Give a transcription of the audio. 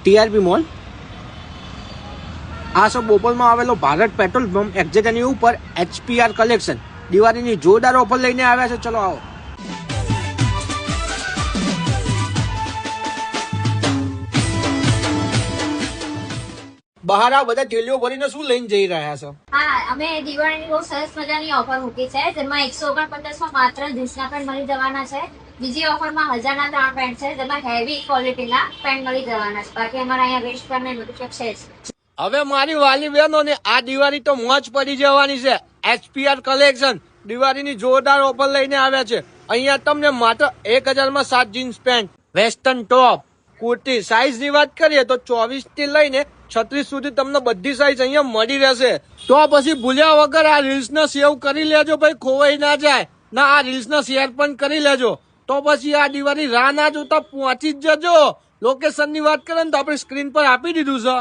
TRP mall આ સબ બોપલમાં આવેલો Bharat petrol pump exact એની ઉપર એચપીઆર કલેક્શન દિવાળીની જોરદાર ઓફર લઈને આવ્યા છે. ચલો આવો. બહાર આ બધા થેલીઓ ભરીને શું લઈને જઈ રહ્યા છો? હા, અમે દિવાળીની બહુ સરસ મજાની ઓફર મૂકી છે, જેમાં 149 માં માત્ર જીન્સના પેન્ટ મળી જવાના છે. બીજી ઓફરમાં 1000 ના 3 પેન્ટ છે, જેમાં હેવી ક્વોલિટીના પેન્ટ મળી જવાના છે. બાકી અમારા અહીંયા વેસ્ટ પર ને બધું છે જ. હવે મારી વાલી બહેનોને આ દિવાળી તો મોજ પડી જવાની છે. એચપીઆર કલેક્શન દિવાળીની જોરદાર ઓફર લઈને આવ્યા છે. અહીંયા તમને માત્ર 1000 માં 7 જીન્સ પેન્ટ, વેસ્ટર્ન ટોપ, કુર્તી. સાઈઝ ની વાત કરીએ તો 24 થી લઈને 36 સુધી તમને બધી સાઈઝ અહીંયા મળી રહેશે. તો પછી ભૂલ્યા વગર આ રીલ્સ ને સેવ કરી લેજો ભાઈ, ખોવાઈ ના જાય. ના આ રીલ્સ ને શેર પણ કરી લેજો. તો પછી આ દિવાળી રાહ ના જોતા પહોંચી જ જજો. લોકેશન ની વાત કરીએ ને તો આપણે સ્ક્રીન પર આપી દીધું છે.